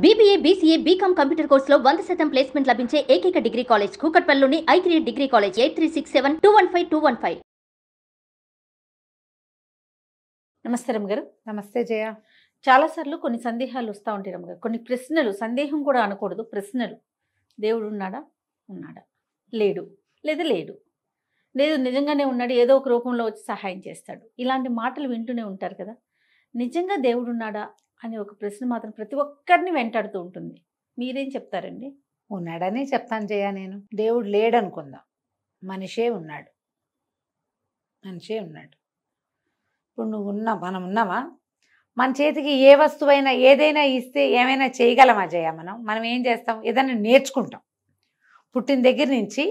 BBA, BCA, BCom computer కోర్సులో 100% placement లభించే ఏకైక డిగ్రీ కాలేజ్ కూకట్పల్లిలోని i3 డిగ్రీ కాలేజ్ 8367215215. నమస్తే రమ్మగారు. నమస్తే జయ. చాలాసార్లు కొన్ని సందేహాలు వస్తూ ఉంటాయి రమ్మగారు. కొన్ని ప్రశ్నలు, సందేహం కూడా అనకూడదు, ప్రశ్నలు. దేవుడు ఉన్నాడా? ఉన్నాడా? లేడు. లేదా లేడు. లేదు నిజంగానే ఉన్నాడు, ఏదో ఒక రూపంలో వచ్చి సహాయం చేస్తాడు. ఇలాంటి మాటలు వింటూనే ఉంటారు కదా. నిజంగా దేవుడు ఉన్నాడా అనే ఒక ప్రశ్న మాత్రం ప్రతి ఒక్కరిని వెంటాడుతూ ఉంటుంది. మీరేం చెప్తారండి? ఉన్నాడని చెప్తాను జయ. నేను దేవుడు లేడనుకుందాం, మనిషే ఉన్నాడు. మనిషే ఉన్నాడు. ఇప్పుడు మనం ఉన్నామా? మన చేతికి ఏ వస్తువైనా ఏదైనా ఇస్తే ఏమైనా చేయగలమా జయ? మనం ఏం చేస్తాం? ఏదైనా నేర్చుకుంటాం. పుట్టిన దగ్గర నుంచి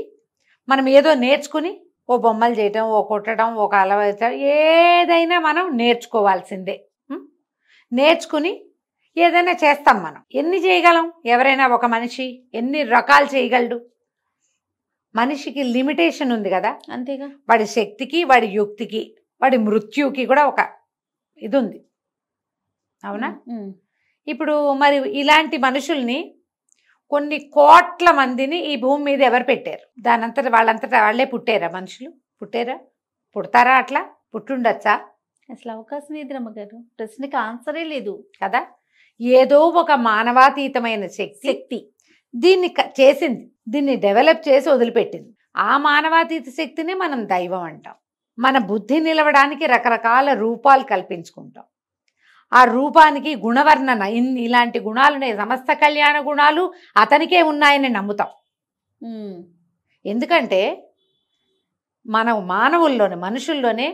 మనం ఏదో నేర్చుకుని ఓ బొమ్మలు చేయటం, ఓ కుట్టడం, ఒక అలవాటు, ఏదైనా మనం నేర్చుకోవాల్సిందే. నేర్చుకుని ఏదైనా చేస్తాం. మనం ఎన్ని చేయగలం? ఎవరైనా ఒక మనిషి ఎన్ని రకాలు చేయగలడు? మనిషికి లిమిటేషన్ ఉంది కదా. అంతేగా. వాడి శక్తికి, వాడి యుక్తికి, వాడి మృత్యుకి కూడా ఒక ఇది ఉంది. అవునా? ఇప్పుడు మరి ఇలాంటి మనుషుల్ని కొన్ని కోట్ల మందిని ఈ భూమి మీద ఎవరు పెట్టారు? దానంతటా వాళ్ళే పుట్టారా? మనుషులు పుట్టారా? పుడతారా? అట్లా పుట్టుండొచ్చా? అసలు అవకాశం లేదు రమ్మగారు. ప్రశ్నకి ఆన్సరే లేదు కదా. ఏదో ఒక మానవాతీతమైన శక్తి దీన్ని చేసింది, దీన్ని డెవలప్ చేసి వదిలిపెట్టింది. ఆ మానవాతీత శక్తిని మనం దైవం అంటాం. మన బుద్ధి నిలవడానికి రకరకాల రూపాలు కల్పించుకుంటాం. ఆ రూపానికి గుణవర్ణన, ఇలాంటి గుణాలున్నాయి, సమస్త కళ్యాణ గుణాలు అతనికే ఉన్నాయని నమ్ముతాం. ఎందుకంటే మన మానవుల్లోనే, మనుషుల్లోనే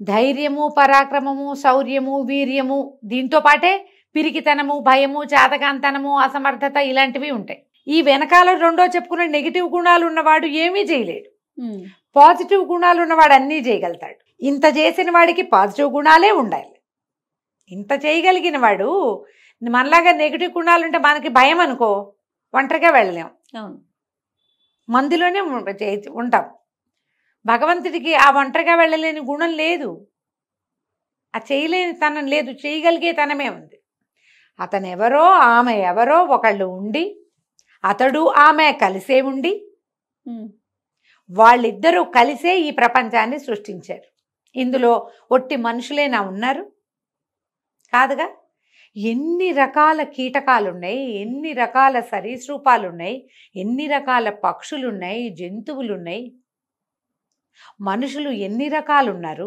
ధైర్యము, పరాక్రమము, శౌర్యము, వీర్యము, దీంతో పాటే పిరికితనము, భయము, చేతకాంతనము, అసమర్థత ఇలాంటివి ఉంటాయి. ఈ వెనకాల రెండో చెప్పుకున్న నెగిటివ్ గుణాలు ఉన్నవాడు ఏమీ చేయలేడు. పాజిటివ్ గుణాలు ఉన్నవాడు అన్నీ చేయగలుగుతాడు. ఇంత చేసిన వాడికి పాజిటివ్ గుణాలే ఉండాలి. ఇంత చేయగలిగిన వాడు, మనలాగా నెగిటివ్ గుణాలు ఉంటే మనకి భయం అనుకో, ఒంటరిగా వెళ్ళలేం, మందిలోనే ఉంటాం. భగవంతుడికి ఆ ఒంటరిగా వెళ్ళలేని గుణం లేదు, ఆ చేయలేని తనం లేదు, చేయగలిగే తనమే ఉంది. అతను ఎవరో ఆమె ఎవరో ఒకళ్ళు ఉండి, అతడు ఆమె కలిసే ఉండి, వాళ్ళిద్దరూ కలిసే ఈ ప్రపంచాన్ని సృష్టించారు. ఇందులో ఒట్టి మనుషులేనా ఉన్నారు? కాదుగా. ఎన్ని రకాల కీటకాలున్నాయి, ఎన్ని రకాల సరీసృపాలున్నాయి, ఎన్ని రకాల పక్షులున్నాయి, జంతువులున్నాయి, మనుషులు ఎన్ని రకాలున్నారు.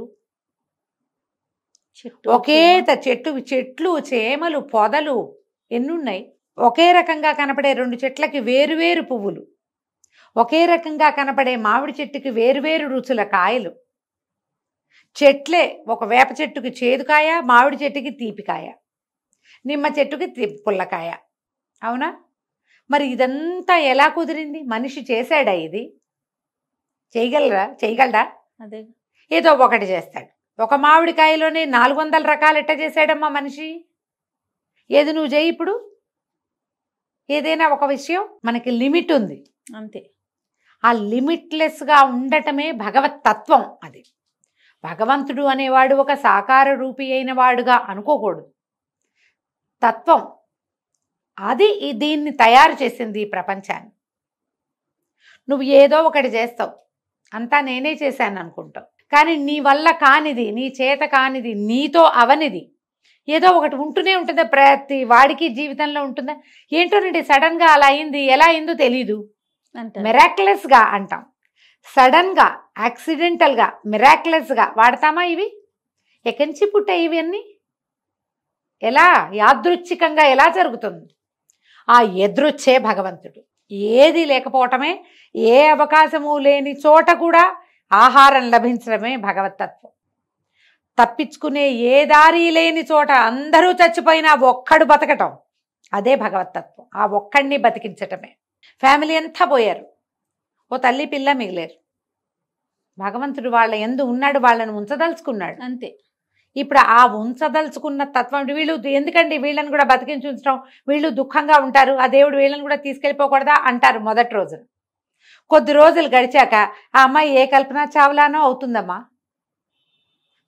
ఒకే చెట్లు, చేమలు, పొదలు ఎన్నున్నాయి. ఒకే రకంగా కనపడే రెండు చెట్లకి వేరువేరు పువ్వులు, ఒకే రకంగా కనపడే మామిడి చెట్టుకి వేరువేరు రుచుల కాయలు. చెట్లే, ఒక వేప చెట్టుకి చేదుకాయ, మామిడి చెట్టుకి తీపికాయ, నిమ్మ చెట్టుకి పుల్లకాయ. అవునా? మరి ఇదంతా ఎలా కుదిరింది? మనిషి చేశాడా? ఇది చేయగలడా? అదే, ఏదో ఒకటి చేస్తాడు. ఒక మామిడికాయలోనే 400 రకాలు ఎట్ట చేశాడమ్మా మనిషి? ఏది నువ్వు చేయి. ఇప్పుడు ఏదైనా ఒక విషయం మనకి లిమిట్ ఉంది, అంతే. ఆ లిమిట్లెస్గా ఉండటమే భగవత్ తత్వం. అది భగవంతుడు అనేవాడు ఒక సాకార రూపి అయిన వాడుగా అనుకోకూడదు. తత్వం అది దీన్ని తయారు చేసింది, ఈ ప్రపంచాన్ని. నువ్వు ఏదో ఒకటి చేస్తావు, అంతా నేనే చేశాను అనుకుంటావు. కానీ నీ వల్ల కానిది, నీ చేత కానిది, నీతో అవనిది ఏదో ఒకటి ఉంటూనే ఉంటుందా? ప్రతి వాడికి జీవితంలో ఉంటుందా? ఏంటోనండి, సడన్గా అలా అయింది, ఎలా అయిందో తెలీదు, మిరాక్యులస్గా అంటాం. సడన్గా, యాక్సిడెంటల్గా, మిరాక్యులస్గా వాడతామా? ఇవి ఎక్కడి నుంచి పుట్టాయి ఇవన్నీ? ఎలా యాదృచ్ఛికంగా ఎలా జరుగుతుంది? ఆ ఎదృచ్ఛే భగవంతుడు. ఏది లేకపోవటమే, ఏ అవకాశము లేని చోట కూడా ఆహారం లభించడమే భగవతత్వం. తప్పించుకునే ఏ దారి లేని చోట అందరూ చచ్చిపోయినా ఒక్కడు బతకటం, అదే భగవతత్వం. ఆ ఒక్కడిని బతికించటమే. ఫ్యామిలీ అంతా పోయారు, ఓ తల్లి పిల్ల మిగిలేరు. భగవంతుడు వాళ్ళ యందు ఉన్నాడు, వాళ్ళని ఉంచదలుచుకున్నాడు, అంతే. ఇప్పుడు ఆ ఉంచదలుచుకున్న తత్వం, వీళ్ళు ఎందుకండి వీళ్ళని కూడా బతికించి ఉంచడం, వీళ్ళు దుఃఖంగా ఉంటారు, ఆ దేవుడు వీళ్ళని కూడా తీసుకెళ్ళిపోకూడదా అంటారు మొదటి రోజున. కొద్ది రోజులు గడిచాక ఆ అమ్మాయి ఏ కల్పనా చావ్లానో అవుతుందమ్మా,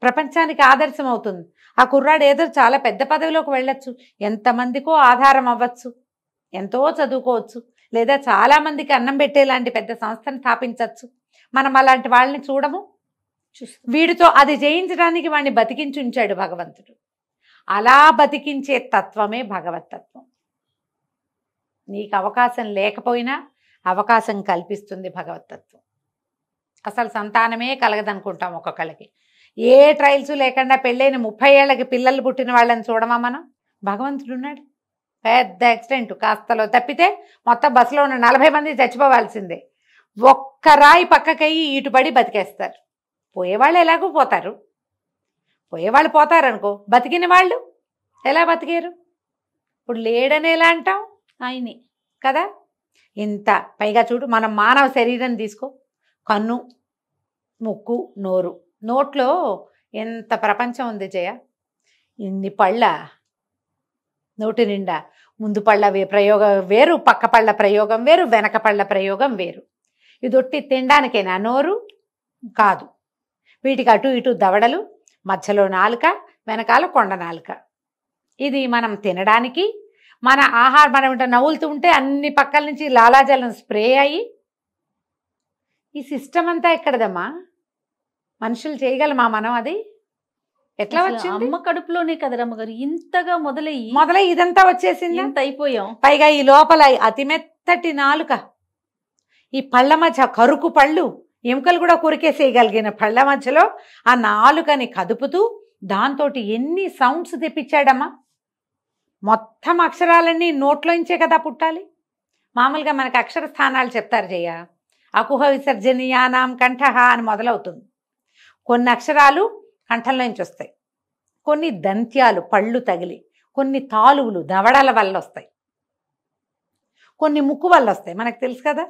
ప్రపంచానికి ఆదర్శం అవుతుంది. ఆ కుర్రాడు ఏదో చాలా పెద్ద పదవిలోకి వెళ్ళొచ్చు, ఎంతమందికో ఆధారం అవ్వచ్చు, ఎంతో చదువుకోవచ్చు, లేదా చాలామందికి అన్నం పెట్టేలాంటి పెద్ద సంస్థను స్థాపించవచ్చు. మనం అలాంటి వాళ్ళని చూడము. వీడితో అది జయించడానికి వాడిని బతికించి ఉంచాడు భగవంతుడు. అలా బతికించే తత్వమే భగవతత్వం. నీకు అవకాశం లేకపోయినా అవకాశం కల్పిస్తుంది భగవతత్వం. అసలు సంతానమే కలగదనుకుంటాం ఒక్కొక్కళ్ళకి. ఏ ట్రయల్స్ లేకుండా పెళ్ళైన 30 ఏళ్ళకి పిల్లలు పుట్టిన వాళ్ళని చూడమా మనం? భగవంతుడు ఉన్నాడు. పెద్ద యాక్సిడెంట్ కాస్తలో తప్పితే మొత్తం బస్సులో ఉన్న 40 మంది చచ్చిపోవాల్సిందే. ఒక్క రాయి పక్కకయ్యి ఇటుపడి బతికేస్తారు. పోయేవాళ్ళు ఎలాగో పోతారు. పోయేవాళ్ళు పోతారనుకో, బతికిన వాళ్ళు ఎలా బతికారు? ఇప్పుడు లేడని ఎలా అంటాం? ఆయనే కదా. ఇంత పైగా చూడు, మనం మానవ శరీరం తీసుకో, కన్ను, ముక్కు, నోరు, నోట్లో ఎంత ప్రపంచం ఉంది జయ. ఇన్ని పళ్ళ నోటి నిండా. ముందు పళ్ళ ప్రయోగం వేరు, పక్క పళ్ళ ప్రయోగం వేరు, వెనక పళ్ళ ప్రయోగం వేరు. ఇది ఒట్టి తినడానికేనా నోరు? కాదు. వీటికి అటు ఇటు దవడలు, మధ్యలో నాలుక, వెనకాల కొండ నాలుక. ఇది మనం తినడానికి, మన ఆహారం మనం నవ్వులుతూ ఉంటే అన్ని పక్కల నుంచి లాలాజలం స్ప్రే అయ్యి. ఈ సిస్టమ్ అంతా ఎక్కడదమ్మా? మనుషులు చేయగలమా మనం? అది ఎట్లా వచ్చింది? అమ్మ కడుపులోనే కదా రమ్మగారు ఇంతగా మొదలై ఇదంతా వచ్చేసింది. ఇంత అయిపోయాం. పైగా ఈ లోపల అతి మెత్తటి నాలుక, ఈ పళ్ళ మధ్య కరుకు పళ్ళు, ఎముకలు కూడా కొరికేసేయగలిగిన పళ్ళ మధ్యలో ఆ నాలుకని కదుపుతూ దాంతో ఎన్ని సౌండ్స్ తెప్పించాడమ్మా. మొత్తం అక్షరాలన్నీ నోట్లోంచే కదా పుట్టాలి. మామూలుగా మనకు అక్షర స్థానాలు చెప్తారు జయ. అకుహ విసర్జనీయానాం కంఠః అని మొదలవుతుంది. కొన్ని అక్షరాలు కంఠంలోంచి వస్తాయి, కొన్ని దంత్యాలు పళ్ళు తగిలి, కొన్ని తాలువులు దవడల వల్ల వస్తాయి, కొన్ని ముక్కు వల్ల వస్తాయి. మనకు తెలుసు కదా.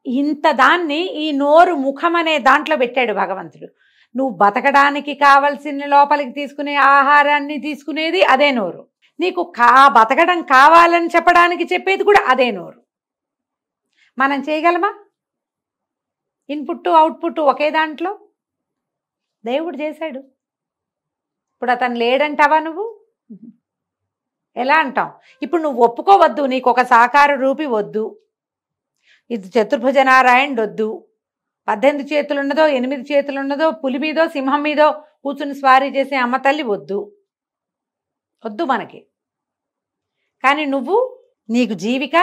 ఇంత దాన్ని ఈ నోరు ముఖం అనే దాంట్లో పెట్టాడు భగవంతుడు. నువ్వు బతకడానికి కావలసిన లోపలికి తీసుకునే ఆహారాన్ని తీసుకునేది అదే నోరు. నీకు బతకడం కావాలని చెప్పడానికి చెప్పేది కూడా అదే నోరు. మనం చేయగలమా? ఇన్పుట్ అవుట్పుట్ ఒకే దాంట్లో దేవుడు చేశాడు. ఇప్పుడు అతను లేడంటావా నువ్వు? ఎలా అంటాం? ఇప్పుడు నువ్వు ఒప్పుకోవద్దు, నీకు ఒక సాకార రూపి వద్దు, ఇది చతుర్భుజ నారాయణుడు వద్దు, 18 చేతులు ఉన్నదో 8 చేతులు ఉన్నదో పులి మీదో సింహం మీదో కూర్చుని స్వారీ చేసే అమ్మ తల్లి వద్దు, వద్దు మనకి. కానీ నువ్వు, నీకు జీవిక,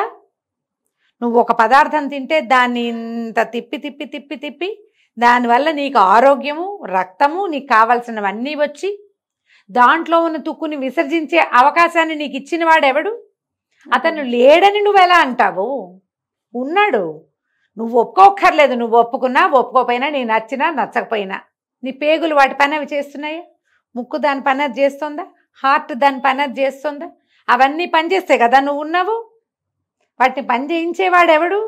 నువ్వు ఒక పదార్థం తింటే దాన్ని ఇంత తిప్పి తిప్పి తిప్పి తిప్పి దానివల్ల నీకు ఆరోగ్యము, రక్తము, నీకు కావాల్సినవన్నీ వచ్చి దాంట్లో ఉన్న తుక్కుని విసర్జించే అవకాశాన్ని నీకు ఇచ్చిన వాడెవడు? అతను లేడని నువ్వు ఎలా అంటావు? ఉన్నాడు. నువ్వు ఒప్పుకోక్కర్లేదు. నువ్వు ఒప్పుకున్నా ఒప్పుకోపోయినా, నీ నచ్చినా నచ్చకపోయినా నీ పేగులు వాటి పని అవి చేస్తున్నాయా? ముక్కు దాని పని అది చేస్తుందా? హార్ట్ దాని పని అది చేస్తుందా? అవన్నీ పనిచేస్తాయి కదా నువ్వు ఉన్నావు. వాటిని పని చేయించేవాడెవడు?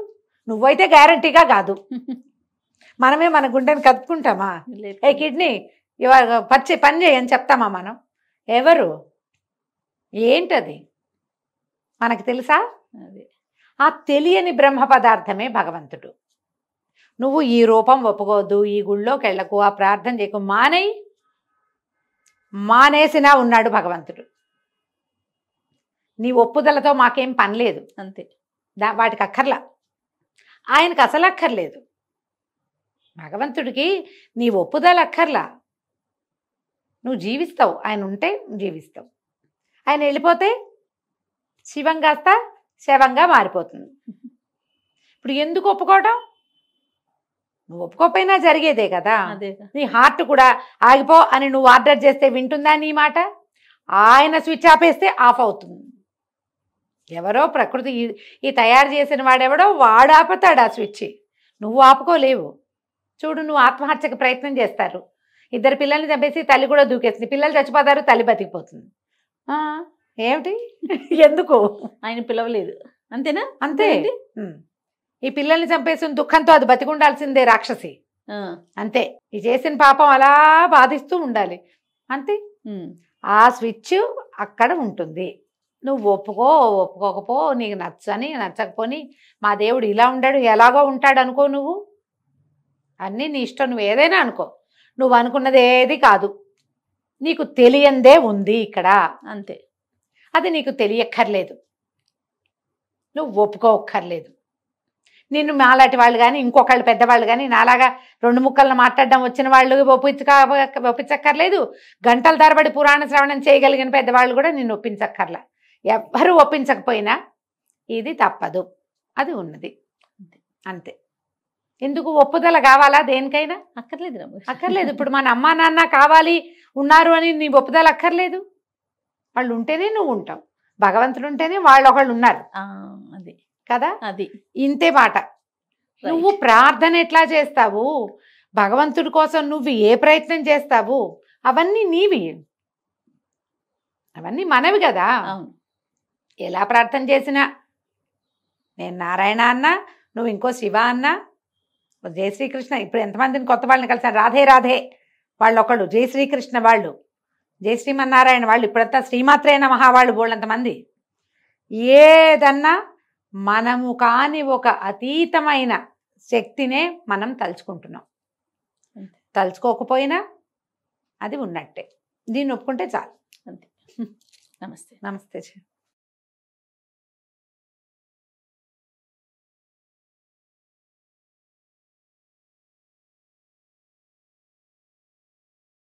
నువ్వైతే గ్యారంటీగా కాదు. మనమే మన గుండెని కదుపుకుంటామా? ఏ కిడ్నీ పని చేయని చెప్తామా మనం? ఎవరు? ఏంటది మనకు తెలుసా? ఆ తెలియని బ్రహ్మ పదార్థమే భగవంతుడు. నువ్వు ఈ రూపం ఒప్పుకోవద్దు, ఈ గుళ్ళోకి వెళ్ళకు, ఆ ప్రార్థన చేయకు, మానేసినా ఉన్నాడు భగవంతుడు. నీ ఒప్పుదలతో మాకేం పని లేదు. అంతే. వాటికి అక్కర్లా. ఆయనకు అసలు అక్కర్లేదు. భగవంతుడికి నీ ఒప్పుదల అక్కర్లా. నువ్వు జీవిస్తావు, ఆయన ఉంటే జీవిస్తావు. ఆయన వెళ్ళిపోతే శివం కాస్త శవంగా మారిపోతుంది. ఇప్పుడు ఎందుకు ఒప్పుకోవటం? నువ్వు ఒప్పుకోపోయినా జరిగేదే కదా. నీ హార్ట్ కూడా ఆగిపో అని నువ్వు ఆర్డర్ చేస్తే వింటుందా నీ మాట? ఆయన స్విచ్ ఆపేస్తే ఆఫ్ అవుతుంది. ఎవరో ప్రకృతి ఈ తయారు చేసిన వాడెవడో వాడు ఆపుతాడు ఆ స్విచ్. నువ్వు ఆపుకోలేవు. చూడు, నువ్వు ఆత్మహత్యకు ప్రయత్నం చేస్తారు, 2 పిల్లల్ని చంపేసి తల్లి కూడా దూకేస్తుంది, పిల్లలు చచ్చిపోతారు, తల్లి బతికిపోతుంది. ఏమిటి? ఎందుకు? ఆయన పిలవలేదు, అంతేనా? అంతే. ఈ పిల్లల్ని చంపేసిన దుఃఖంతో అది బతికుండాల్సిందే రాక్షసి. అంతే. ఈ చేసిన పాపం అలా బాధిస్తూ ఉండాలి, అంతే. ఆ స్విచ్ అక్కడ ఉంటుంది. నువ్వు ఒప్పుకోకపో, నీకు నచ్చని నచ్చకపోని మా దేవుడు ఇలా ఉండాడు ఎలాగో ఉంటాడు అనుకో. నువ్వు అన్నీ నీ ఇష్టం, నువ్వు ఏదైనా అనుకో. నువ్వు అనుకున్నది ఏది కాదు. నీకు తెలియందే ఉంది ఇక్కడ, అంతే. అది నీకు తెలియక్కర్లేదు, నువ్వు ఒప్పుకోక్కర్లేదు. నిన్ను మాలాంటి వాళ్ళు కానీ ఇంకొకళ్ళు పెద్దవాళ్ళు కానీ నాలాగా 2 ముక్కలను మాట్లాడడం వచ్చిన వాళ్ళు ఒప్పించక్కర్లేదు. గంటల తరబడి పురాణ శ్రవణం చేయగలిగిన పెద్దవాళ్ళు కూడా నిన్ను ఒప్పించక్కర్లా. ఎవ్వరూ ఒప్పించకపోయినా ఇది తప్పదు, అది ఉన్నది, అంతే. ఎందుకు ఒప్పుదల కావాలా దేనికైనా? అక్కర్లేదు రమగారు. అక్కర్లేదు. ఇప్పుడు మన అమ్మా నాన్న కావాలి ఉన్నారు అని నీ ఒప్పుదల అక్కర్లేదు. వాళ్ళు ఉంటేనే నువ్వు ఉంటావు, భగవంతుడు ఉంటేనే వాళ్ళు ఒకళ్ళు ఉన్నారు అది కదా. అది ఇంతే మాట. నువ్వు ప్రార్థన ఎట్లా చేస్తావు, భగవంతుడి కోసం నువ్వు ఏ ప్రయత్నం చేస్తావు, అవన్నీ నీవి, అవన్నీ మనవి కదా. అవును. ఎలా ప్రార్థన చేసినా, నేను నారాయణ అన్నా, నువ్వు ఇంకో శివ అన్నా, జయ శ్రీకృష్ణ. ఇప్పుడు ఎంతమందిని కొత్త వాళ్ళని కలిసాను, రాధే రాధే వాళ్ళు ఒకళ్ళు, జయ శ్రీకృష్ణ వాళ్ళు, జయ శ్రీమన్నారాయణ వాళ్ళు, ఇప్పుడంతా శ్రీమాత్రే నమః వాళ్ళు బోళ్ళంతమంది. ఏదన్నా మనము కాని ఒక అతీతమైన శక్తినే మనం తలుచుకుంటున్నాం. తలుచుకోకపోయినా అది ఉన్నట్టే. దీన్ని ఒప్పుకుంటే చాలు. అంతే. నమస్తే. నమస్తే.